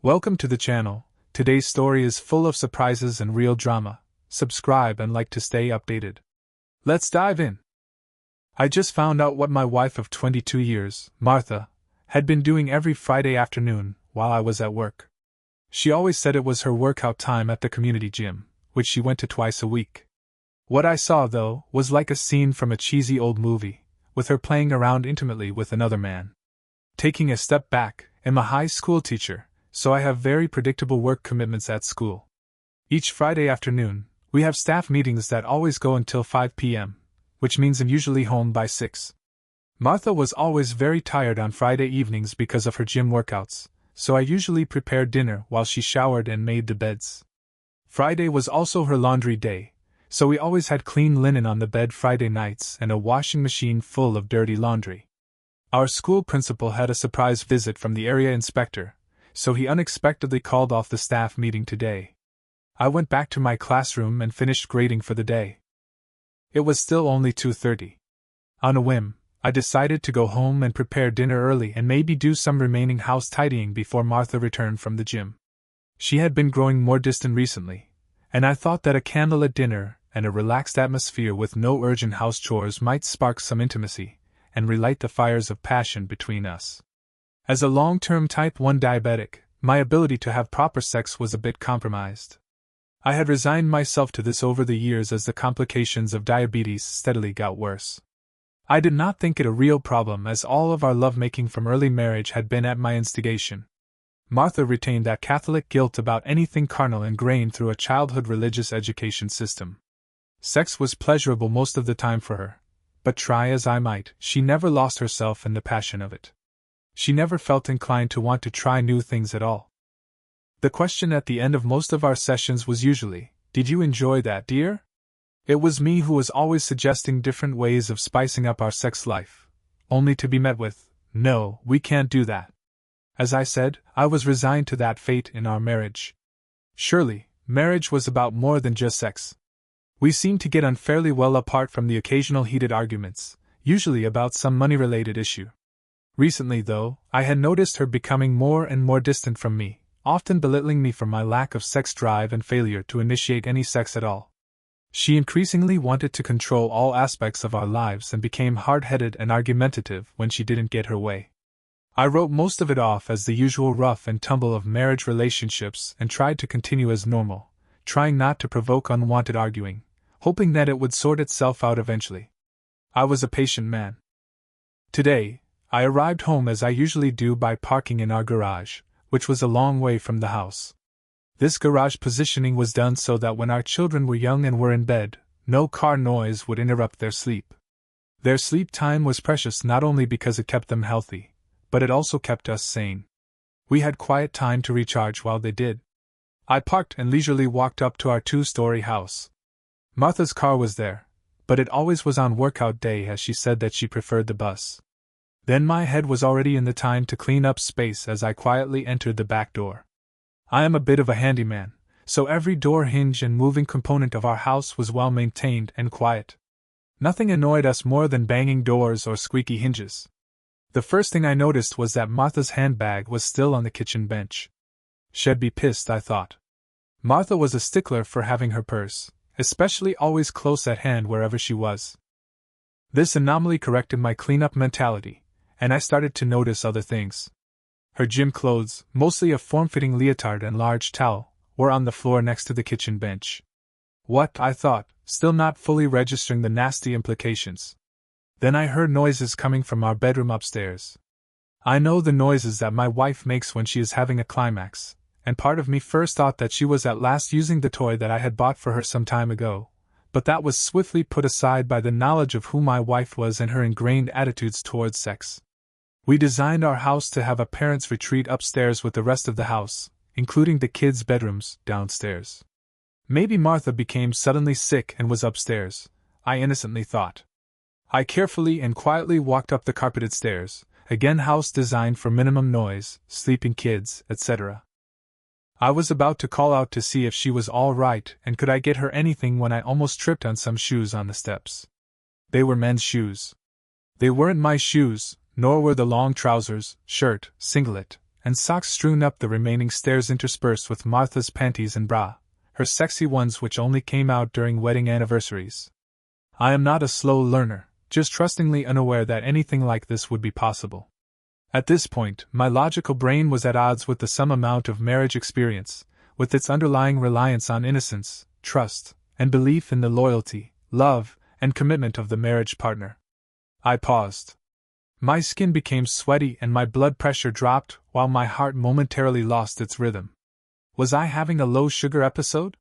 Welcome to the channel. Today's story is full of surprises and real drama. Subscribe and like to stay updated. Let's dive in. I just found out what my wife of 22 years, Martha, had been doing every Friday afternoon while I was at work. She always said it was her workout time at the community gym, which she went to twice a week. What I saw, though, was like a scene from a cheesy old movie, with her playing around intimately with another man. Taking a step back, I'm a high school teacher, so I have very predictable work commitments at school. Each Friday afternoon, we have staff meetings that always go until 5 p.m., which means I'm usually home by 6. Martha was always very tired on Friday evenings because of her gym workouts, so I usually prepared dinner while she showered and made the beds. Friday was also her laundry day, so we always had clean linen on the bed Friday nights and a washing machine full of dirty laundry. Our school principal had a surprise visit from the area inspector, so he unexpectedly called off the staff meeting today. I went back to my classroom and finished grading for the day. It was still only 2:30. On a whim, I decided to go home and prepare dinner early and maybe do some remaining house tidying before Martha returned from the gym. She had been growing more distant recently, and I thought that a candlelit dinner and a relaxed atmosphere with no urgent house chores might spark some intimacy and relight the fires of passion between us. As a long-term type 1 diabetic, my ability to have proper sex was a bit compromised. I had resigned myself to this over the years as the complications of diabetes steadily got worse. I did not think it a real problem as all of our lovemaking from early marriage had been at my instigation. Martha retained that Catholic guilt about anything carnal ingrained through a childhood religious education system. Sex was pleasurable most of the time for her, but try as I might, she never lost herself in the passion of it. She never felt inclined to want to try new things at all. The question at the end of most of our sessions was usually, "Did you enjoy that, dear?" It was me who was always suggesting different ways of spicing up our sex life, only to be met with, "No, we can't do that." As I said, I was resigned to that fate in our marriage. Surely, marriage was about more than just sex. We seemed to get unfairly well apart from the occasional heated arguments, usually about some money-related issue. Recently, though, I had noticed her becoming more and more distant from me, often belittling me for my lack of sex drive and failure to initiate any sex at all. She increasingly wanted to control all aspects of our lives and became hard-headed and argumentative when she didn't get her way. I wrote most of it off as the usual rough and tumble of marriage relationships and tried to continue as normal, trying not to provoke unwanted arguing, hoping that it would sort itself out eventually. I was a patient man. Today, I arrived home as I usually do by parking in our garage, which was a long way from the house. This garage positioning was done so that when our children were young and were in bed, no car noise would interrupt their sleep. Their sleep time was precious not only because it kept them healthy, but it also kept us sane. We had quiet time to recharge while they did. I parked and leisurely walked up to our 2-story house. Martha's car was there, but it always was on workout day as she said that she preferred the bus. Then my head was already in the time to clean up space as I quietly entered the back door. I am a bit of a handyman, so every door hinge and moving component of our house was well maintained and quiet. Nothing annoyed us more than banging doors or squeaky hinges. The first thing I noticed was that Martha's handbag was still on the kitchen bench. She'd be pissed, I thought. Martha was a stickler for having her purse, especially always close at hand wherever she was. This anomaly corrected my cleanup mentality, and I started to notice other things. Her gym clothes, mostly a form-fitting leotard and large towel, were on the floor next to the kitchen bench. What, I thought, still not fully registering the nasty implications. Then I heard noises coming from our bedroom upstairs. I know the noises that my wife makes when she is having a climax, and part of me first thought that she was at last using the toy that I had bought for her some time ago, but that was swiftly put aside by the knowledge of who my wife was and her ingrained attitudes towards sex. We designed our house to have a parents' retreat upstairs with the rest of the house, including the kids' bedrooms, downstairs. Maybe Martha became suddenly sick and was upstairs, I innocently thought. I carefully and quietly walked up the carpeted stairs, again house designed for minimum noise, sleeping kids, etc. I was about to call out to see if she was all right and could I get her anything when I almost tripped on some shoes on the steps. They were men's shoes. They weren't my shoes, nor were the long trousers, shirt, singlet, and socks strewn up the remaining stairs interspersed with Martha's panties and bra, her sexy ones which only came out during wedding anniversaries. I am not a slow learner, just trustingly unaware that anything like this would be possible. At this point, my logical brain was at odds with the some amount of marriage experience, with its underlying reliance on innocence, trust, and belief in the loyalty, love, and commitment of the marriage partner. I paused. My skin became sweaty and my blood pressure dropped while my heart momentarily lost its rhythm. Was I having a low-sugar episode?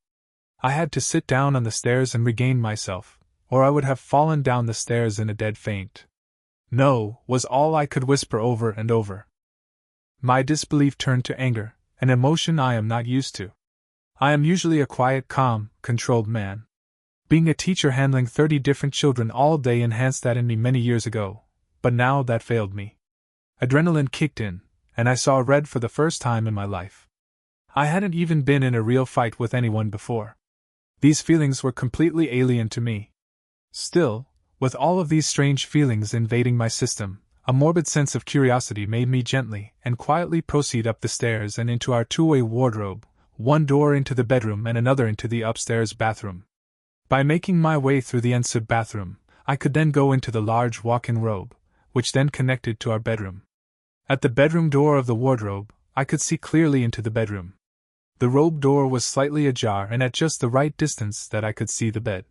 I had to sit down on the stairs and regain myself, or I would have fallen down the stairs in a dead faint. No, was all I could whisper over and over. My disbelief turned to anger, an emotion I am not used to. I am usually a quiet, calm, controlled man. Being a teacher handling 30 different children all day enhanced that in me many years ago, but now that failed me. Adrenaline kicked in, and I saw red for the first time in my life. I hadn't even been in a real fight with anyone before. These feelings were completely alien to me. Still, with all of these strange feelings invading my system, a morbid sense of curiosity made me gently and quietly proceed up the stairs and into our two-way wardrobe, one door into the bedroom and another into the upstairs bathroom. By making my way through the ensuite bathroom, I could then go into the large walk-in robe, which then connected to our bedroom. At the bedroom door of the wardrobe, I could see clearly into the bedroom. The robe door was slightly ajar and at just the right distance that I could see the bed.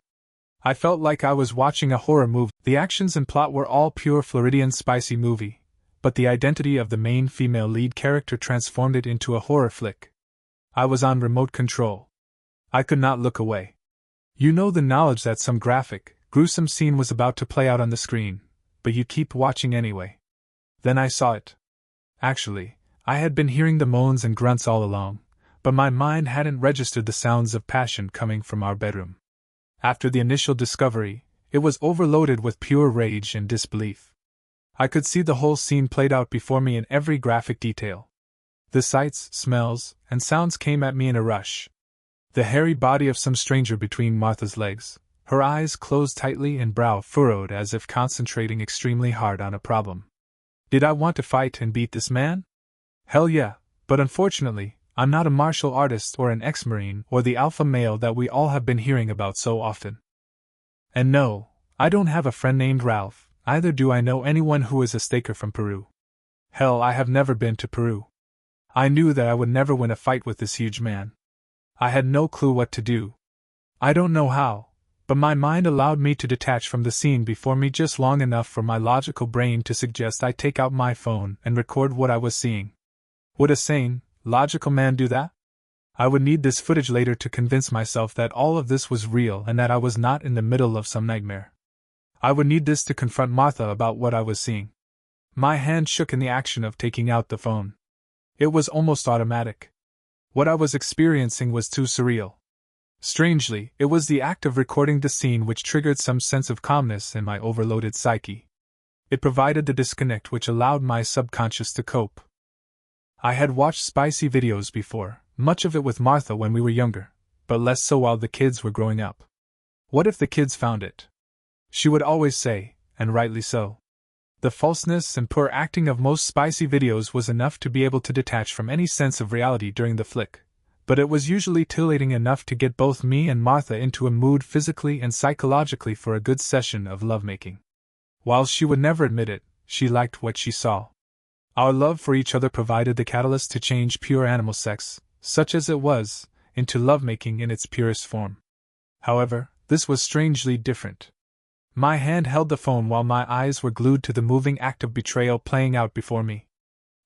I felt like I was watching a horror movie. The actions and plot were all pure Floridian spicy movie, but the identity of the main female lead character transformed it into a horror flick. I was on remote control. I could not look away. You know the knowledge that some graphic, gruesome scene was about to play out on the screen, but you keep watching anyway. Then I saw it. Actually, I had been hearing the moans and grunts all along, but my mind hadn't registered the sounds of passion coming from our bedroom. After the initial discovery, it was overloaded with pure rage and disbelief. I could see the whole scene played out before me in every graphic detail. The sights, smells, and sounds came at me in a rush. The hairy body of some stranger between Martha's legs, her eyes closed tightly and brow furrowed as if concentrating extremely hard on a problem. Did I want to fight and beat this man? Hell yeah, but unfortunately, I'm not a martial artist or an ex-marine or the alpha male that we all have been hearing about so often. And no, I don't have a friend named Ralph, either do I know anyone who is a staker from Peru. Hell, I have never been to Peru. I knew that I would never win a fight with this huge man. I had no clue what to do. I don't know how, but my mind allowed me to detach from the scene before me just long enough for my logical brain to suggest I take out my phone and record what I was seeing. Would a sane, logical man do that? I would need this footage later to convince myself that all of this was real and that I was not in the middle of some nightmare. I would need this to confront Martha about what I was seeing. My hand shook in the action of taking out the phone. It was almost automatic. What I was experiencing was too surreal. Strangely, it was the act of recording the scene which triggered some sense of calmness in my overloaded psyche. It provided the disconnect which allowed my subconscious to cope. I had watched spicy videos before, much of it with Martha when we were younger, but less so while the kids were growing up. What if the kids found it? She would always say, and rightly so. The falseness and poor acting of most spicy videos was enough to be able to detach from any sense of reality during the flick, but it was usually titillating enough to get both me and Martha into a mood physically and psychologically for a good session of lovemaking. While she would never admit it, she liked what she saw. Our love for each other provided the catalyst to change pure animal sex, such as it was, into lovemaking in its purest form. However, this was strangely different. My hand held the phone while my eyes were glued to the moving act of betrayal playing out before me.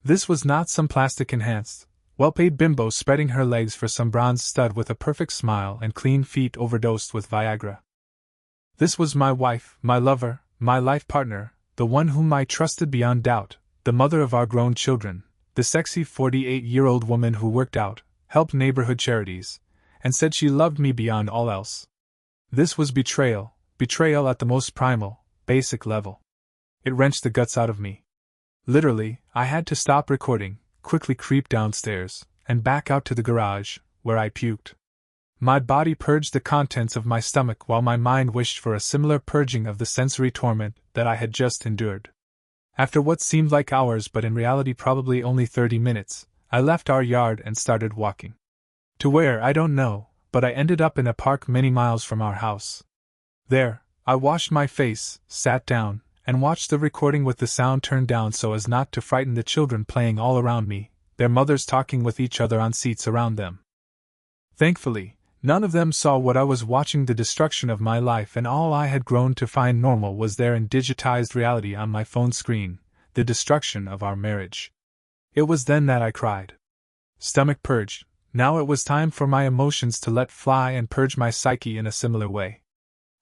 This was not some plastic-enhanced, well-paid bimbo spreading her legs for some bronze stud with a perfect smile and clean feet overdosed with Viagra. This was my wife, my lover, my life partner, the one whom I trusted beyond doubt, the mother of our grown children, the sexy 48-year-old woman who worked out, helped neighborhood charities, and said she loved me beyond all else. This was betrayal at the most primal, basic level. It wrenched the guts out of me. Literally, I had to stop recording, quickly creep downstairs, and back out to the garage, where I puked. My body purged the contents of my stomach while my mind wished for a similar purging of the sensory torment that I had just endured. After what seemed like hours but in reality probably only 30 minutes, I left our yard and started walking. To where, I don't know, but I ended up in a park many miles from our house. There, I washed my face, sat down, and watched the recording with the sound turned down so as not to frighten the children playing all around me, their mothers talking with each other on seats around them. Thankfully, none of them saw what I was watching, the destruction of my life, and all I had grown to find normal was there in digitized reality on my phone screen, the destruction of our marriage. It was then that I cried. Stomach purged, now it was time for my emotions to let fly and purge my psyche in a similar way.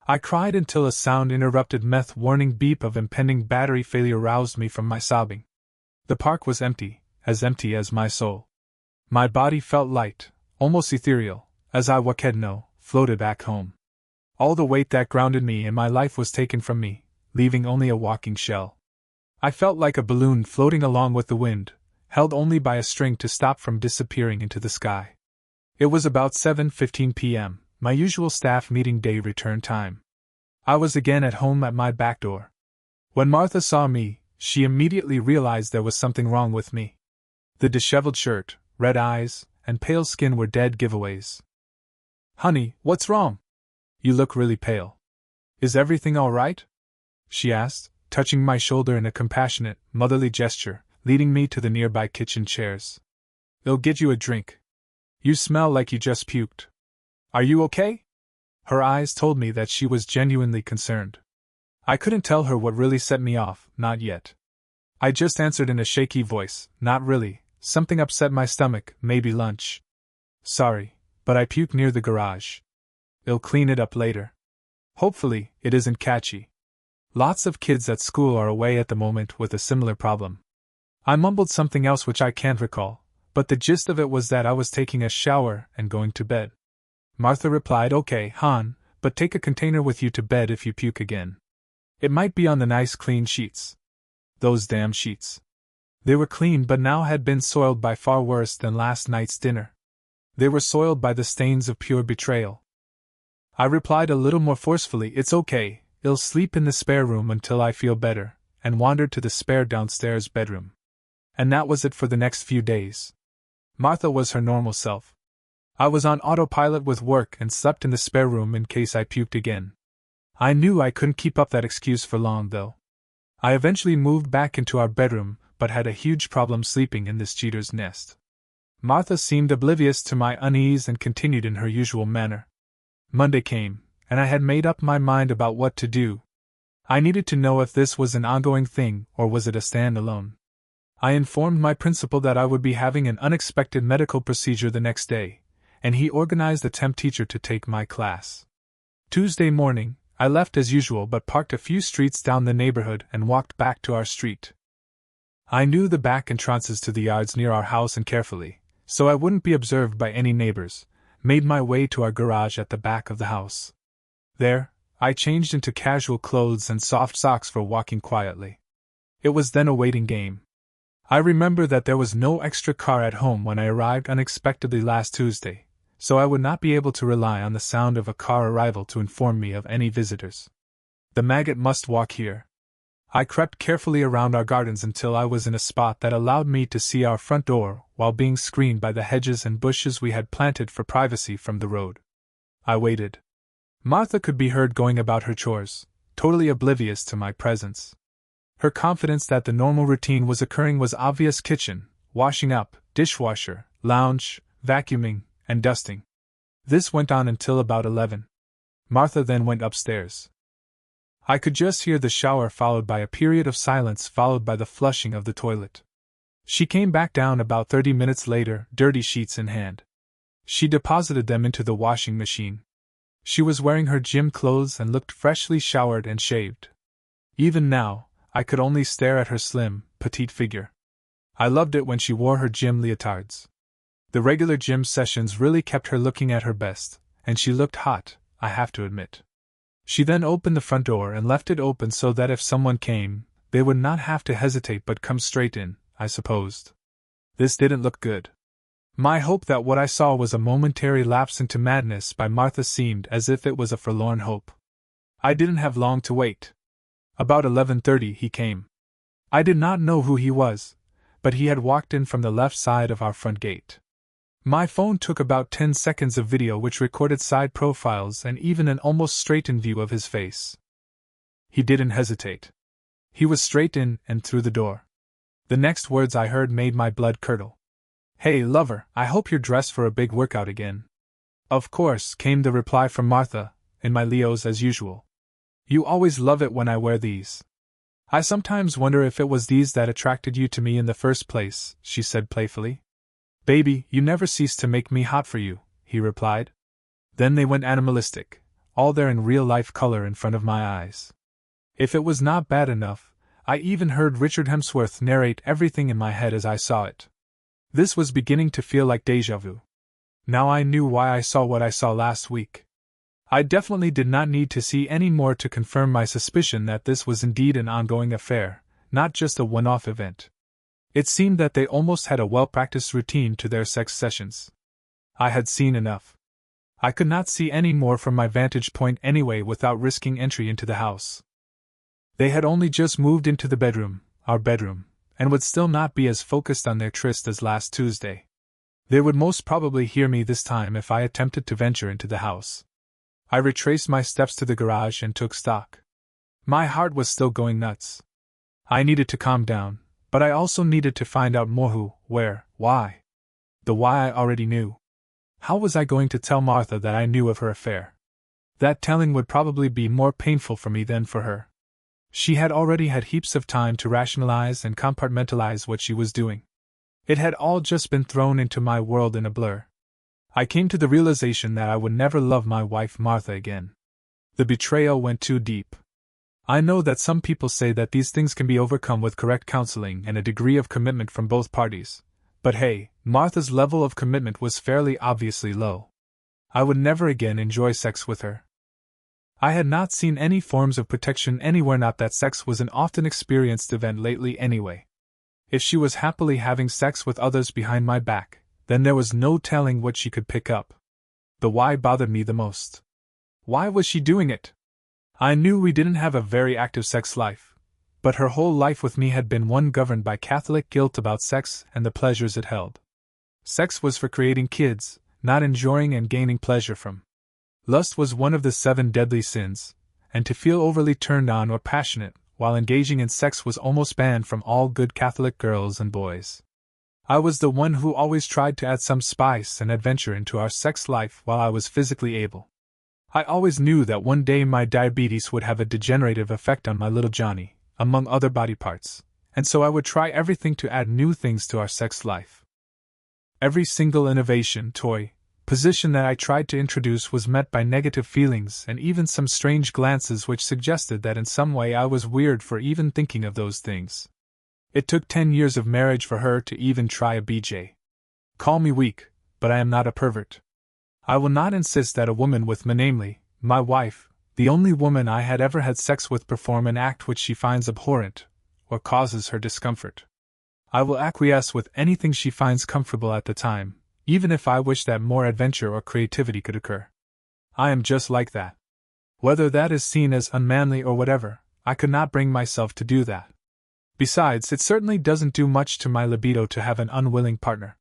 I cried until a sound-interrupted meth warning beep of impending battery failure roused me from my sobbing. The park was empty as my soul. My body felt light, almost ethereal, as I Wakedno floated back home. All the weight that grounded me in my life was taken from me, leaving only a walking shell. I felt like a balloon floating along with the wind, held only by a string to stop from disappearing into the sky. It was about 7:15 p.m., my usual staff meeting day return time. I was again at home at my back door. When Martha saw me, she immediately realized there was something wrong with me. The disheveled shirt, red eyes, and pale skin were dead giveaways. "Honey, what's wrong? You look really pale. Is everything all right?" she asked, touching my shoulder in a compassionate, motherly gesture, leading me to the nearby kitchen chairs. "I'll get you a drink. You smell like you just puked. Are you okay?" Her eyes told me that she was genuinely concerned. I couldn't tell her what really set me off, not yet. I just answered in a shaky voice, "Not really, something upset my stomach, maybe lunch. Sorry, but I puked near the garage. I'll clean it up later. Hopefully, it isn't catchy. Lots of kids at school are away at the moment with a similar problem." I mumbled something else which I can't recall, but the gist of it was that I was taking a shower and going to bed. Martha replied, "Okay, hon, but take a container with you to bed if you puke again. It might be on the nice clean sheets." Those damn sheets. They were clean but now had been soiled by far worse than last night's dinner. They were soiled by the stains of pure betrayal. I replied a little more forcefully, "It's okay, I'll sleep in the spare room until I feel better," and wandered to the spare downstairs bedroom. And that was it for the next few days. Martha was her normal self. I was on autopilot with work and slept in the spare room in case I puked again. I knew I couldn't keep up that excuse for long, though. I eventually moved back into our bedroom, but had a huge problem sleeping in this cheater's nest. Martha seemed oblivious to my unease and continued in her usual manner. Monday came, and I had made up my mind about what to do. I needed to know if this was an ongoing thing or was it a stand-alone. I informed my principal that I would be having an unexpected medical procedure the next day, and he organized a temp teacher to take my class. Tuesday morning, I left as usual but parked a few streets down the neighborhood and walked back to our street. I knew the back entrances to the yards near our house and carefully, so I wouldn't be observed by any neighbors, made my way to our garage at the back of the house. There, I changed into casual clothes and soft socks for walking quietly. It was then a waiting game. I remember that there was no extra car at home when I arrived unexpectedly last Tuesday, so I would not be able to rely on the sound of a car arrival to inform me of any visitors. The maggot must walk here. I crept carefully around our gardens until I was in a spot that allowed me to see our front door while being screened by the hedges and bushes we had planted for privacy from the road. I waited. Martha could be heard going about her chores, totally oblivious to my presence. Her confidence that the normal routine was occurring was obvious: kitchen, washing up, dishwasher, lounge, vacuuming, and dusting. This went on until about 11. Martha then went upstairs. I could just hear the shower followed by a period of silence followed by the flushing of the toilet. She came back down about 30 minutes later, dirty sheets in hand. She deposited them into the washing machine. She was wearing her gym clothes and looked freshly showered and shaved. Even now, I could only stare at her slim, petite figure. I loved it when she wore her gym leotards. The regular gym sessions really kept her looking at her best, and she looked hot, I have to admit. She then opened the front door and left it open so that if someone came, they would not have to hesitate but come straight in, I supposed. This didn't look good. My hope that what I saw was a momentary lapse into madness by Martha seemed as if it was a forlorn hope. I didn't have long to wait. About 11:30 he came. I did not know who he was, but he had walked in from the left side of our front gate. My phone took about 10 seconds of video which recorded side profiles and even an almost straight-in view of his face. He didn't hesitate. He was straight in and through the door. The next words I heard made my blood curdle. "Hey, lover, I hope you're dressed for a big workout again." "Of course," came the reply from Martha, in my Leos as usual. "You always love it when I wear these. I sometimes wonder if it was these that attracted you to me in the first place," she said playfully. "Baby, you never cease to make me hot for you," he replied. Then they went animalistic, all there in real-life color in front of my eyes. If it was not bad enough, I even heard Richard Hemsworth narrate everything in my head as I saw it. This was beginning to feel like déjà vu. Now I knew why I saw what I saw last week. I definitely did not need to see any more to confirm my suspicion that this was indeed an ongoing affair, not just a one-off event. It seemed that they almost had a well-practiced routine to their sex sessions. I had seen enough. I could not see any more from my vantage point anyway without risking entry into the house. They had only just moved into the bedroom, our bedroom, and would still not be as focused on their tryst as last Tuesday. They would most probably hear me this time if I attempted to venture into the house. I retraced my steps to the garage and took stock. My heart was still going nuts. I needed to calm down, but I also needed to find out more who, where, why. The why I already knew. How was I going to tell Martha that I knew of her affair? That telling would probably be more painful for me than for her. She had already had heaps of time to rationalize and compartmentalize what she was doing. It had all just been thrown into my world in a blur. I came to the realization that I would never love my wife Martha again. The betrayal went too deep. I know that some people say that these things can be overcome with correct counseling and a degree of commitment from both parties, but hey, Martha's level of commitment was fairly obviously low. I would never again enjoy sex with her. I had not seen any forms of protection anywhere, not that sex was an often experienced event lately anyway. If she was happily having sex with others behind my back, then there was no telling what she could pick up. The why bothered me the most. Why was she doing it? I knew we didn't have a very active sex life, but her whole life with me had been one governed by Catholic guilt about sex and the pleasures it held. Sex was for creating kids, not enjoying and gaining pleasure from. Lust was one of the 7 deadly sins, and to feel overly turned on or passionate while engaging in sex was almost banned from all good Catholic girls and boys. I was the one who always tried to add some spice and adventure into our sex life while I was physically able. I always knew that one day my diabetes would have a degenerative effect on my little Johnny, among other body parts, and so I would try everything to add new things to our sex life. Every single innovation, toy, position that I tried to introduce was met by negative feelings and even some strange glances which suggested that in some way I was weird for even thinking of those things. It took 10 years of marriage for her to even try a BJ. Call me weak, but I am not a pervert. I will not insist that a woman with me, namely, my wife, the only woman I had ever had sex with, perform an act which she finds abhorrent, or causes her discomfort. I will acquiesce with anything she finds comfortable at the time, even if I wish that more adventure or creativity could occur. I am just like that. Whether that is seen as unmanly or whatever, I could not bring myself to do that. Besides, it certainly doesn't do much to my libido to have an unwilling partner.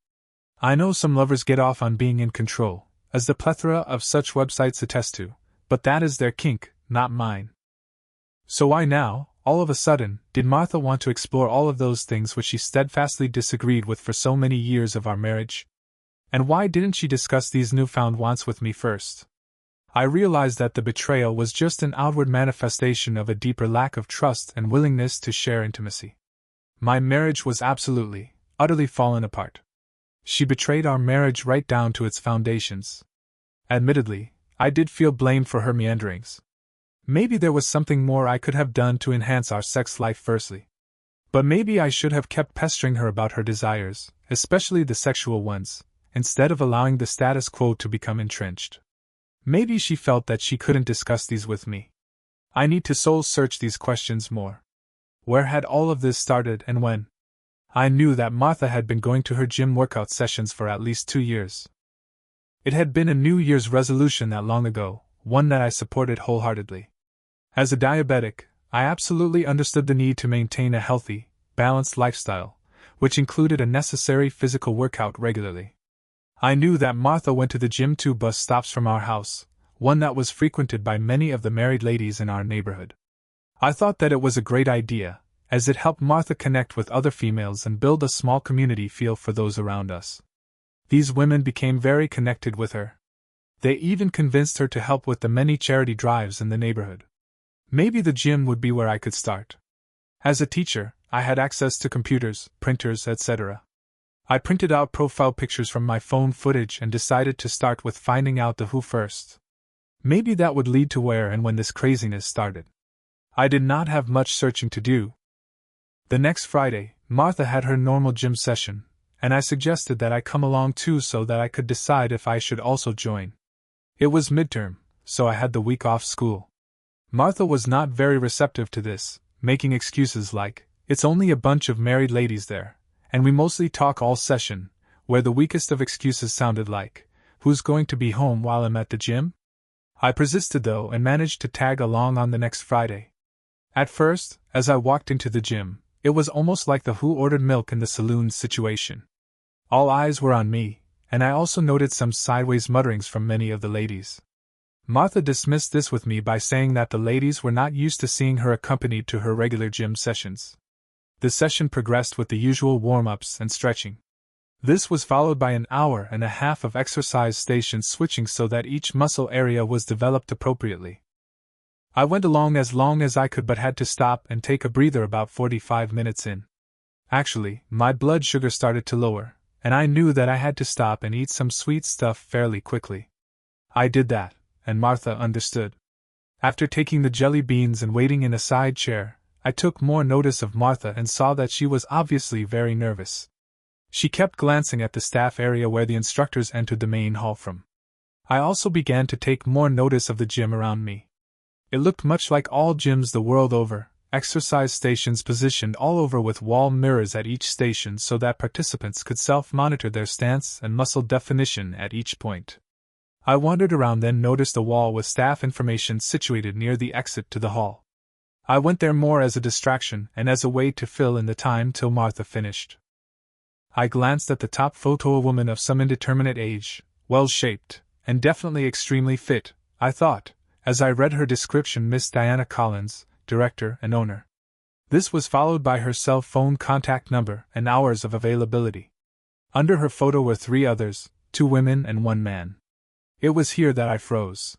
I know some lovers get off on being in control, as the plethora of such websites attest to, but that is their kink, not mine. So why now, all of a sudden, did Martha want to explore all of those things which she steadfastly disagreed with for so many years of our marriage? And why didn't she discuss these newfound wants with me first? I realized that the betrayal was just an outward manifestation of a deeper lack of trust and willingness to share intimacy. My marriage was absolutely, utterly fallen apart. She betrayed our marriage right down to its foundations. Admittedly, I did feel blamed for her meanderings. Maybe there was something more I could have done to enhance our sex life firstly. But maybe I should have kept pestering her about her desires, especially the sexual ones, instead of allowing the status quo to become entrenched. Maybe she felt that she couldn't discuss these with me. I need to soul-search these questions more. Where had all of this started and when? I knew that Martha had been going to her gym workout sessions for at least 2 years. It had been a New Year's resolution that long ago, one that I supported wholeheartedly. As a diabetic, I absolutely understood the need to maintain a healthy, balanced lifestyle, which included a necessary physical workout regularly. I knew that Martha went to the gym 2 bus stops from our house, one that was frequented by many of the married ladies in our neighborhood. I thought that it was a great idea, as it helped Martha connect with other females and build a small community feel for those around us. These women became very connected with her. They even convinced her to help with the many charity drives in the neighborhood. Maybe the gym would be where I could start. As a teacher, I had access to computers, printers, etc. I printed out profile pictures from my phone footage and decided to start with finding out the who first. Maybe that would lead to where and when this craziness started. I did not have much searching to do. The next Friday, Martha had her normal gym session, and I suggested that I come along too so that I could decide if I should also join. It was midterm, so I had the week off school. Martha was not very receptive to this, making excuses like, "It's only a bunch of married ladies there, and we mostly talk all session," where the weakest of excuses sounded like, "Who's going to be home while I'm at the gym?" I persisted though and managed to tag along on the next Friday. At first, as I walked into the gym, it was almost like the "who ordered milk in the saloon" situation. All eyes were on me, and I also noted some sideways mutterings from many of the ladies. Martha dismissed this with me by saying that the ladies were not used to seeing her accompanied to her regular gym sessions. The session progressed with the usual warm-ups and stretching. This was followed by an hour and a half of exercise station switching so that each muscle area was developed appropriately. I went along as long as I could but had to stop and take a breather about 45 minutes in. Actually, my blood sugar started to lower, and I knew that I had to stop and eat some sweet stuff fairly quickly. I did that, and Martha understood. After taking the jelly beans and waiting in a side chair, I took more notice of Martha and saw that she was obviously very nervous. She kept glancing at the staff area where the instructors entered the main hall from. I also began to take more notice of the gym around me. It looked much like all gyms the world over, exercise stations positioned all over with wall mirrors at each station so that participants could self-monitor their stance and muscle definition at each point. I wandered around, then noticed a wall with staff information situated near the exit to the hall. I went there more as a distraction and as a way to fill in the time till Martha finished. I glanced at the top photo, a woman of some indeterminate age, well-shaped, and definitely extremely fit, I thought, as I read her description, Miss Diana Collins, director and owner. This was followed by her cell phone contact number and hours of availability. Under her photo were 3 others, 2 women and 1 man. It was here that I froze.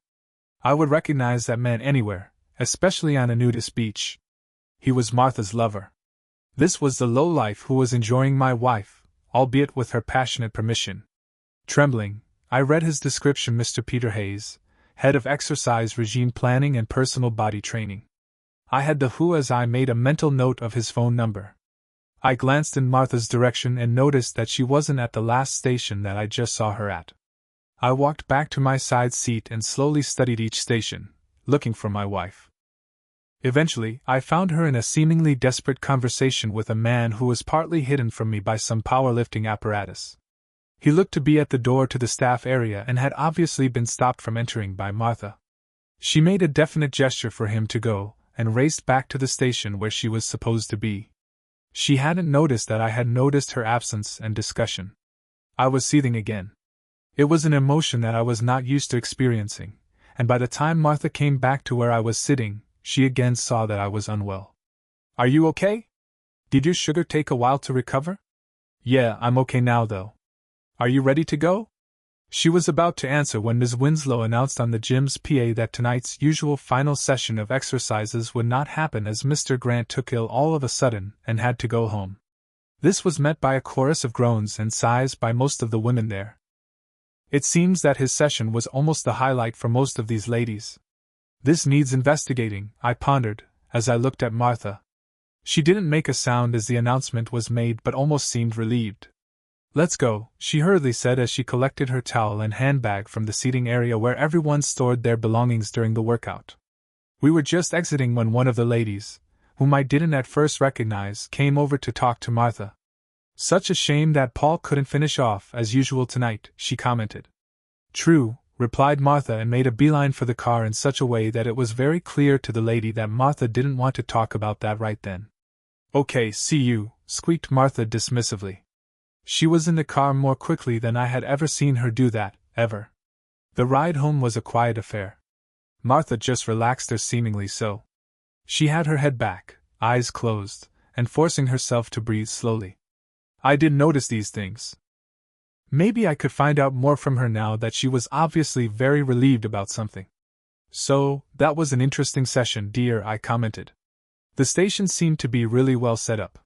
I would recognize that man anywhere, especially on a nudist beach. He was Martha's lover. This was the lowlife who was enjoying my wife, albeit with her passionate permission. Trembling, I read his description, Mr. Peter Hayes, head of exercise regime planning and personal body training. I had the who as I made a mental note of his phone number. I glanced in Martha's direction and noticed that she wasn't at the last station that I just saw her at. I walked back to my side seat and slowly studied each station, looking for my wife. Eventually, I found her in a seemingly desperate conversation with a man who was partly hidden from me by some powerlifting apparatus. He looked to be at the door to the staff area and had obviously been stopped from entering by Martha. She made a definite gesture for him to go, and raced back to the station where she was supposed to be. She hadn't noticed that I had noticed her absence and discussion. I was seething again. It was an emotion that I was not used to experiencing, and by the time Martha came back to where I was sitting, she again saw that I was unwell. "Are you okay? Did your sugar take a while to recover?" "Yeah, I'm okay now though." "Are you ready to go?" She was about to answer when Ms. Winslow announced on the gym's PA that tonight's usual final session of exercises would not happen as Mr. Grant took ill all of a sudden and had to go home. This was met by a chorus of groans and sighs by most of the women there. It seems that his session was almost the highlight for most of these ladies. This needs investigating, I pondered, as I looked at Martha. She didn't make a sound as the announcement was made but almost seemed relieved. "Let's go," she hurriedly said as she collected her towel and handbag from the seating area where everyone stored their belongings during the workout. We were just exiting when one of the ladies, whom I didn't at first recognize, came over to talk to Martha. "Such a shame that Paul couldn't finish off as usual tonight," she commented. "True," replied Martha and made a beeline for the car in such a way that it was very clear to the lady that Martha didn't want to talk about that right then. Okay, see you, squeaked Martha dismissively. She was in the car more quickly than I had ever seen her do that, ever. The ride home was a quiet affair. Martha just relaxed her seemingly so. She had her head back, eyes closed, and forcing herself to breathe slowly. I did notice these things. Maybe I could find out more from her now that she was obviously very relieved about something. So, that was an interesting session, dear, I commented. The station seemed to be really well set up.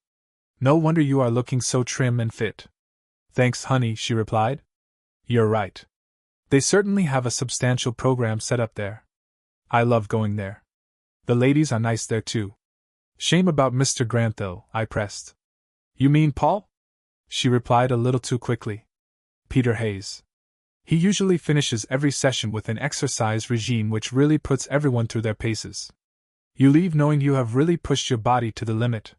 No wonder you are looking so trim and fit. Thanks, honey, she replied. You're right. They certainly have a substantial program set up there. I love going there. The ladies are nice there too. Shame about Mr. Grant though, I pressed. You mean Paul? She replied a little too quickly. Peter Hayes. He usually finishes every session with an exercise regime which really puts everyone through their paces. You leave knowing you have really pushed your body to the limit.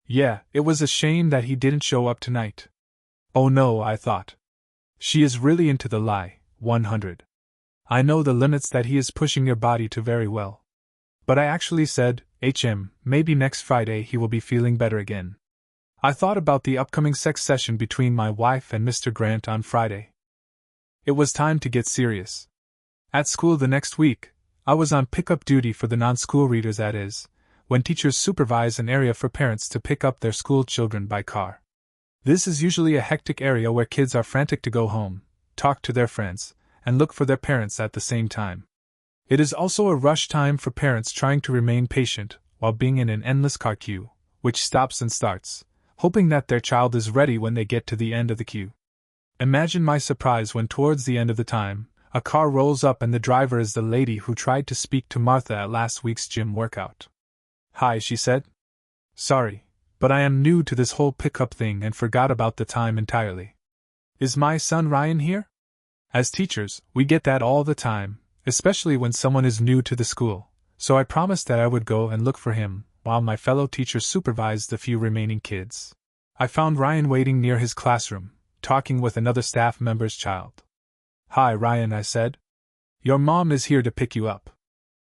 Yeah, it was a shame that he didn't show up tonight. Oh no, I thought. She is really into the lie, 100. I know the limits that he is pushing your body to very well. But I actually said, maybe next Friday he will be feeling better again. I thought about the upcoming sex session between my wife and Mr. Grant on Friday. It was time to get serious. At school the next week, I was on pickup duty for the non-school readers, that is, when teachers supervise an area for parents to pick up their school children by car. This is usually a hectic area where kids are frantic to go home, talk to their friends, and look for their parents at the same time. It is also a rush time for parents trying to remain patient while being in an endless car queue, which stops and starts, hoping that their child is ready when they get to the end of the queue. Imagine my surprise when towards the end of the time, a car rolls up and the driver is the lady who tried to speak to Martha at last week's gym workout. Hi, she said. Sorry, but I am new to this whole pickup thing and forgot about the time entirely. Is my son Ryan here? As teachers, we get that all the time, especially when someone is new to the school, so I promised that I would go and look for him, while my fellow teachers supervised the few remaining kids. I found Ryan waiting near his classroom, talking with another staff member's child. Hi, Ryan, I said. Your mom is here to pick you up.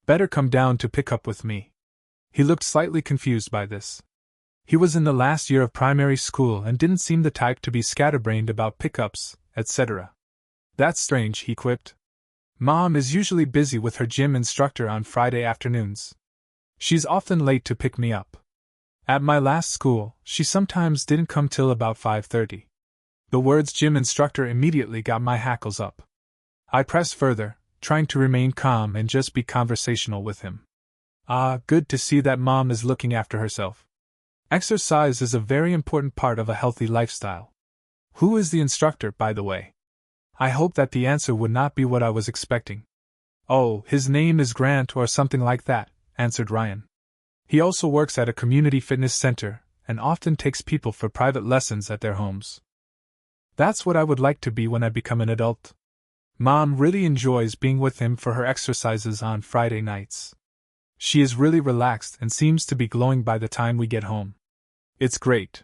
Better come down to pick up with me. He looked slightly confused by this. He was in the last year of primary school and didn't seem the type to be scatterbrained about pickups, etc. That's strange, he quipped. Mom is usually busy with her gym instructor on Friday afternoons. She's often late to pick me up. At my last school, she sometimes didn't come till about 5:30. The words gym instructor immediately got my hackles up. I pressed further, trying to remain calm and just be conversational with him. Good to see that Mom is looking after herself. Exercise is a very important part of a healthy lifestyle. Who is the instructor, by the way? I hoped that the answer would not be what I was expecting. Oh, his name is Grant or something like that, answered Ryan. He also works at a community fitness center, and often takes people for private lessons at their homes. That's what I would like to be when I become an adult. Mom really enjoys being with him for her exercises on Friday nights. She is really relaxed and seems to be glowing by the time we get home. It's great.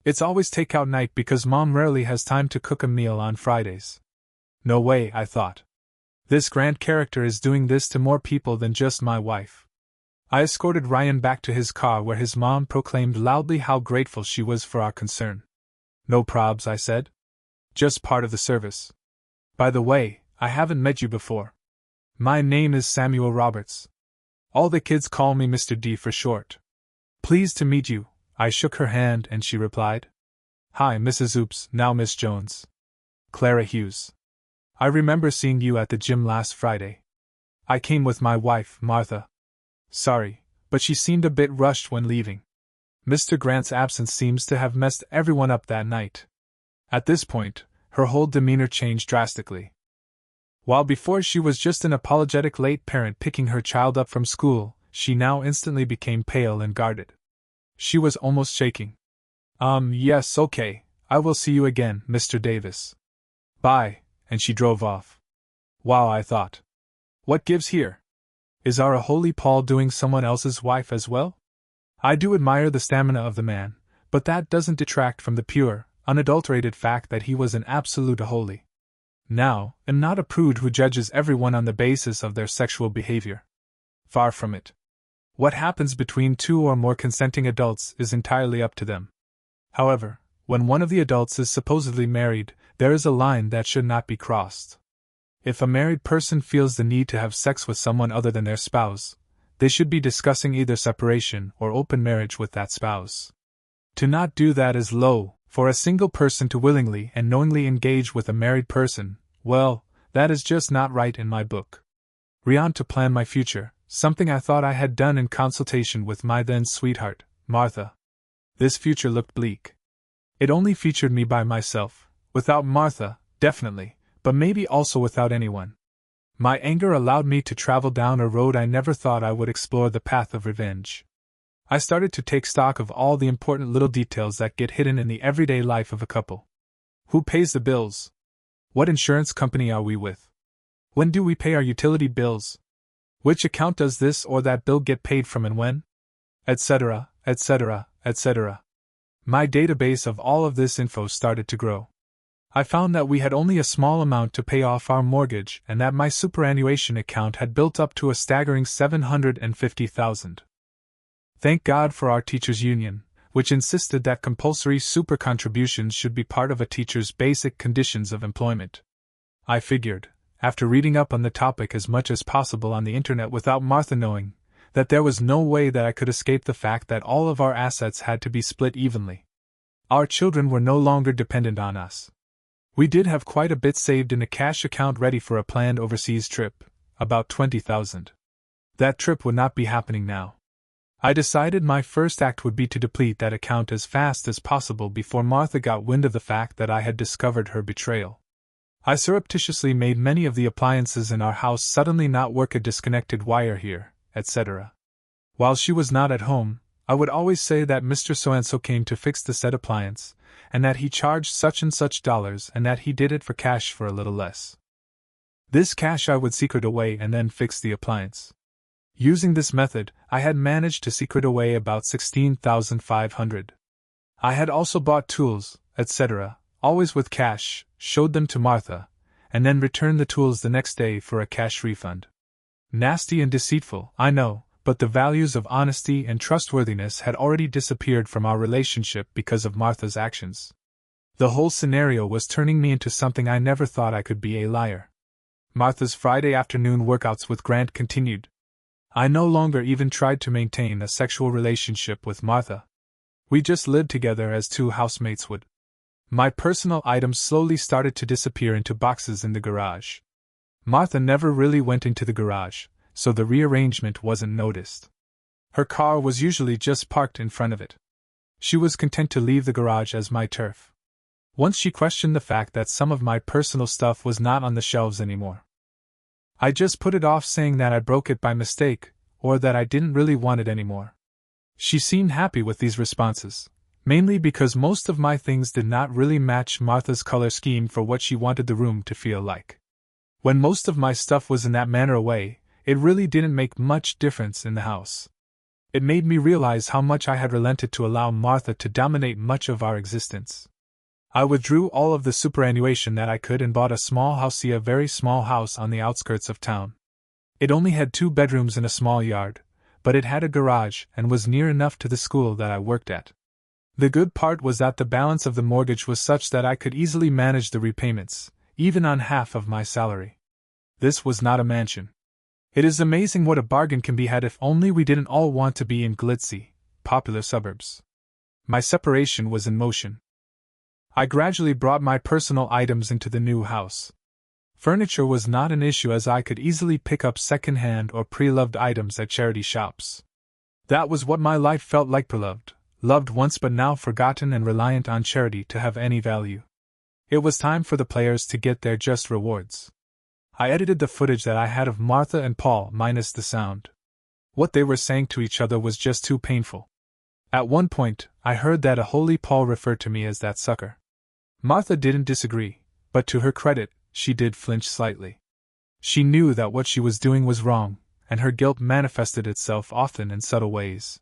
It's always takeout night because Mom rarely has time to cook a meal on Fridays. No way, I thought. This Grant character is doing this to more people than just my wife. I escorted Ryan back to his car where his mom proclaimed loudly how grateful she was for our concern. No probs, I said. Just part of the service. By the way, I haven't met you before. My name is Samuel Roberts. All the kids call me Mr. D for short. Pleased to meet you. I shook her hand and she replied. Hi, Mrs. Oops, now Miss Jones. Clara Hughes. I remember seeing you at the gym last Friday. I came with my wife, Martha. Sorry, but she seemed a bit rushed when leaving. Mr. Grant's absence seems to have messed everyone up that night. At this point, her whole demeanor changed drastically. While before she was just an apologetic late parent picking her child up from school, she now instantly became pale and guarded. She was almost shaking. Yes, okay, I will see you again, Mr. Davis. Bye, and she drove off. Wow, I thought. What gives here? Is our holy Paul doing someone else's wife as well? I do admire the stamina of the man, but that doesn't detract from the pure, unadulterated fact that he was an absolute holy. Now, I'm not a prude who judges everyone on the basis of their sexual behavior. Far from it. What happens between two or more consenting adults is entirely up to them. However, when one of the adults is supposedly married, there is a line that should not be crossed. If a married person feels the need to have sex with someone other than their spouse, they should be discussing either separation or open marriage with that spouse. To not do that is low. For a single person to willingly and knowingly engage with a married person, well, that is just not right in my book. Rian to plan my future, something I thought I had done in consultation with my then sweetheart, Martha. This future looked bleak. It only featured me by myself, without Martha, definitely, but maybe also without anyone. My anger allowed me to travel down a road I never thought I would explore, the path of revenge. I started to take stock of all the important little details that get hidden in the everyday life of a couple. Who pays the bills? What insurance company are we with? When do we pay our utility bills? Which account does this or that bill get paid from and when? Etc., etc., etc. My database of all of this info started to grow. I found that we had only a small amount to pay off our mortgage and that my superannuation account had built up to a staggering $750,000. Thank God for our teachers' union, which insisted that compulsory super contributions should be part of a teacher's basic conditions of employment. I figured, after reading up on the topic as much as possible on the internet without Martha knowing, that there was no way that I could escape the fact that all of our assets had to be split evenly. Our children were no longer dependent on us. We did have quite a bit saved in a cash account ready for a planned overseas trip, about $20,000. That trip would not be happening now. I decided my first act would be to deplete that account as fast as possible before Martha got wind of the fact that I had discovered her betrayal. I surreptitiously made many of the appliances in our house suddenly not work, a disconnected wire here, etc. While she was not at home, I would always say that Mr. So-and-so came to fix the said appliance, and that he charged such and such dollars and that he did it for cash for a little less. This cash I would secret away and then fix the appliance. Using this method, I had managed to secret away about $16,500. I had also bought tools, etc., always with cash, showed them to Martha, and then returned the tools the next day for a cash refund. Nasty and deceitful, I know, but the values of honesty and trustworthiness had already disappeared from our relationship because of Martha's actions. The whole scenario was turning me into something I never thought I could be, a liar. Martha's Friday afternoon workouts with Grant continued. I no longer even tried to maintain a sexual relationship with Martha. We just lived together as two housemates would. My personal items slowly started to disappear into boxes in the garage. Martha never really went into the garage, so the rearrangement wasn't noticed. Her car was usually just parked in front of it. She was content to leave the garage as my turf. Once she questioned the fact that some of my personal stuff was not on the shelves anymore. I just put it off, saying that I broke it by mistake, or that I didn't really want it anymore. She seemed happy with these responses, mainly because most of my things did not really match Martha's color scheme for what she wanted the room to feel like. When most of my stuff was in that manner away, it really didn't make much difference in the house. It made me realize how much I had relented to allow Martha to dominate much of our existence. I withdrew all of the superannuation that I could and bought a small house, a very small house on the outskirts of town. It only had 2 bedrooms and a small yard, but it had a garage and was near enough to the school that I worked at. The good part was that the balance of the mortgage was such that I could easily manage the repayments, even on half of my salary. This was not a mansion. It is amazing what a bargain can be had if only we didn't all want to be in glitzy, popular suburbs. My separation was in motion. I gradually brought my personal items into the new house. Furniture was not an issue, as I could easily pick up second-hand or pre-loved items at charity shops. That was what my life felt like, beloved, loved once but now forgotten and reliant on charity to have any value. It was time for the players to get their just rewards. I edited the footage that I had of Martha and Paul minus the sound. What they were saying to each other was just too painful. At one point, I heard that a holy Paul referred to me as that sucker. Martha didn't disagree, but to her credit, she did flinch slightly. She knew that what she was doing was wrong, and her guilt manifested itself often in subtle ways.